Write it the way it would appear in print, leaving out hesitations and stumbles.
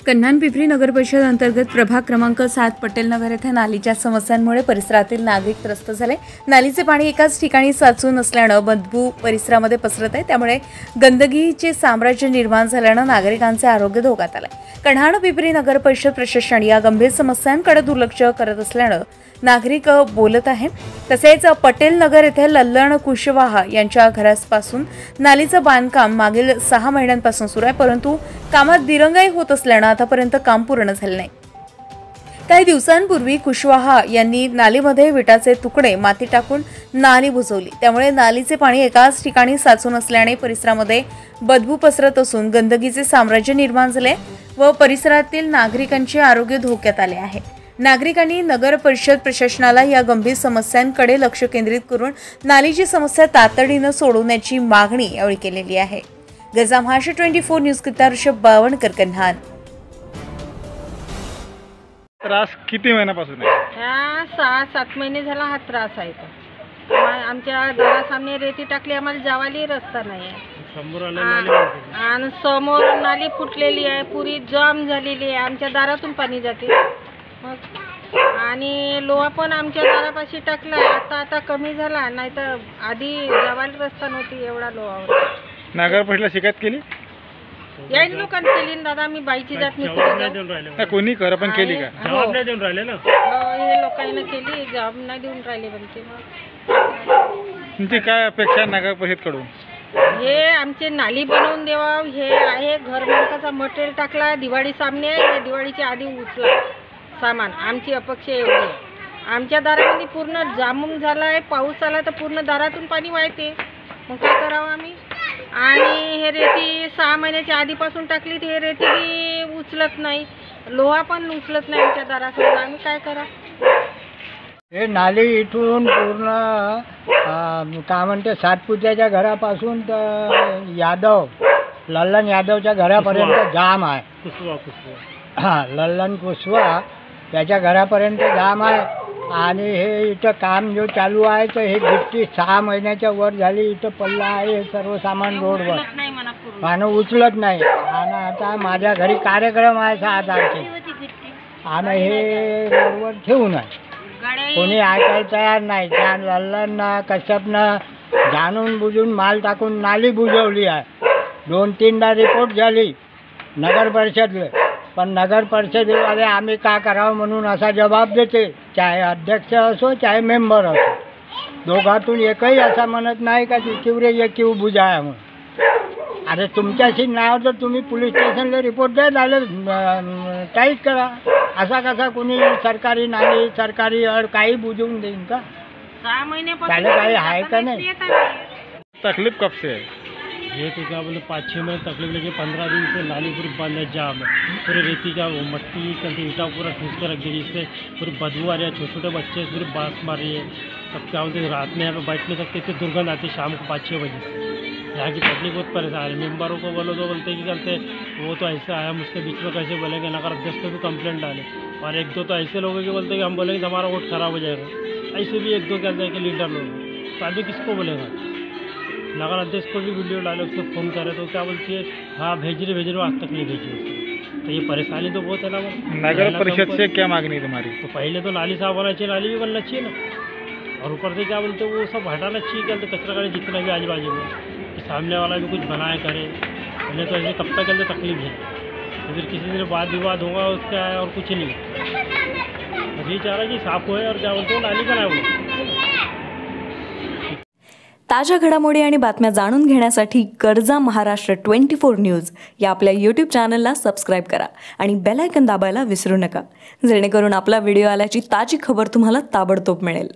कन्हान पिंपरी नगरपरिषद अंतर्गत प्रभाग क्रमांक 7 पटेल नगर येथे नालीच्या समस्यांमुळे परिसरातील नागरिक त्रस्त झाले। नालीचे पाणी एकाच ठिकाणी साचून असल्याने बदबू परिसरामध्ये पसरत आहे, त्यामुळे गंदगीचे साम्राज्य निर्माण झाल्याने नागरिकांचे आरोग्य धोक्यात आले। कन्हान पिंपरी नगरपरिषद प्रशासन या गंभीर समस्यांकडे दुर्लक्ष करत असल्याने नागरिक बोलत आहे। तसेच पटेल नगर येथे लल्लन कुशवाहा यांच्या घरापासून नालीचं बांधकाम मागील 6 महिन्यांपासून सुरू आहे, परंतु कामात दिरंगाई होत असल्याने आतापर्यंत काम पूर्ण झाले नाही। काही दिवसांपूर्वी कुशवाहा यांनी नालीमध्ये विटाचे तुकडे माती टाकून नाली बुजवली, त्यामुळे नालीचे पाणी एकाच ठिकाणी साचून असल्याने परिसरामध्ये बदबू पसरत असून गंदगीचे साम्राज्य निर्माण झाले व परिसरातील नागरिकांचे आरोग्य धोक्यात आले आहे। नागरिकांनी नगर परिषद प्रशासनाला या गंभीर समस्यांकडे लक्ष केंद्रित करून नालीची समस्या तातडीने सोडवण्याची मागणी यावेळी केलेली आहे। गरजा महाराष्ट्र 24 न्यूज करिता ऋषभ बावणकर, कन्हान। त्रास किती महिन्यापासून आहे? ह्या 6-7 महिने झाला हा त्रास आहे। आमच्या दारासामने रेती टाकली, आम्हाला जावाली रस्ता नाही आहे आणि समोर नाली फुटलेली आहे, पुरी जाम झालेली आहे, आमच्या दारातून पाणी जाते। आणि लोहा पण आमच्या दारापाशी टाकला, आता कमी झाला, नाही तर आधी जावाली रस्ता नव्हती एवढा लोहा होता। नगर परिषदेला शिकायत केली? या लोकांनी केली ना दादा, मी बाईची जात नाही कोणी कर पण केली का? जबाब नाही देऊन राहिले ना, हे लोकांनी केली, जबाब नाही देऊन राहिले बनते। तुमची काय अपेक्षा नगर परिषद कडून? हे आमचे नाली बनवून देवा, हे आहे घर मालकाचा मटेरियल टाकला, दिवाळी सामने आहे, दिवाळीच्या आधी उचला सामान, आमची अपेक्षा एवढी आहे। आमच्या दारामध्ये पूर्ण जामून झाला आहे, पाऊस आला तर पूर्ण दारातून पाणी वाहते, मग काय करावं आम्ही? आणि हे रेती 6 महिन्याच्या आधीपासून टाकली, ते हे रेती बी उचलत नाही, लोहा पण उचलत नाही आमच्या दारासमोर, आम्ही काय करा? हे नाली इथून पूर्ण काय म्हणते सातपुत्याच्या घरापासून तर लल्लन यादवच्या घरापर्यंत जाम आहे। हां, लल्लन कुशवा त्याच्या घरापर्यंत जाम आहे। आणि हे इथं काम जो चालू आहे तर हे गिट्टी 6 महिन्याच्या वर झाली, इथं पडला आहे, हे सर्व सामान रोडवर पाणी उचलत नाही। आणि आता माझ्या घरी कार्यक्रम आहे 6 तारखेला आणि हे रोडवर ठेवून आहे, कोणी ऐकायला तयार नाही। त्या लल्लन कश्यपनं जाणून बुजून माल टाकून नाली बुजवली आहे। 2-3दा रिपोर्ट झाली नगर परिषदले, पण नगर परिषदेवाले आम्ही का करावं म्हणून असा जबाब देते, चाहे अध्यक्ष असो चाहे मेंबर असो, दोघातून एकही असा म्हणत नाही का किवरे ये क्यू बुजाया म्हणून। अरे तुमच्याशी नाव तर तुम्ही पोलीस स्टेशनला रिपोर्ट द्या, झालं टाईट करा। असा कसा कोणी सरकारी नाली सरकारी अड काही बुजवून देईन का? 6 महिन्यापासून त्याला काही आहे का नाही? तकलीफ कब से है? ये तो क्या बोले 5-6 महीने तकलीफ लगी, 15 दिन से नाली पूरी बंद है, जाम है, पूरी रेती का वो मट्टी करके ईटा पूरा ठूस कर रख दी, जिससे पूरी बदबू आ रही है, छोटे छोटे बच्चे पूरी बांस मार रही है। तब क्या बोलते रात में यहाँ पे बैठ नहीं सकते, इतनी दुर्गंध आती है शाम को 5-6 बजे से। यहाँ की पब्लिक बहुत परेशान है। मेम्बरों को बोलो तो बोलते कि करते वो तो ऐसे आया, हम उसके बीच में कैसे बोलेंगे, नगर अध्यक्ष को भी कंप्लेंट डाले। और 1-2 तो ऐसे लोगों के बोलते कि हम बोलेंगे तो हमारा वोट खराब हो जाएगा, ऐसे भी 1-2 के अंदर के लीडर लोग, तो अभी किसको बोलेगा? नगर अध्यक्ष को भी वीडियो डाले, उसको फ़ोन करे तो क्या बोलती है, हाँ भेज रहे आज तक नहीं भेजी। तो ये परेशानी तो बहुत है ना। नगर परिषद से क्या मांगनी है तुम्हारी? तो पहले तो नाली साफ होना चाहिए, नाली भी बनना चाहिए ना, और ऊपर से क्या बोलते वो सब हटाना चाहिए, कहते कचरा गाड़ी जितना भी आजू बाजू में, कि सामने वाला भी कुछ बनाए करे, पहले तो ऐसे कब तक कहते तकलीफ है, तो फिर किसी से वाद विवाद होगा उसका और कुछ नहीं। मुझे चाह रहा है कि साफ होए और क्या बोलते हो नाली बनाए। ताज्या घडामोडी आणि बातम्या जाणून घेण्यासाठी गरजा महाराष्ट्र 24 न्यूज या आपल्या YouTube चॅनलला सबस्क्राईब करा आणि बेल आयकॉन दाबायला विसरू नका, जेणेकरून आपला व्हिडिओ आल्याची ताजी खबर तुम्हाला ताबडतोब मिळेल।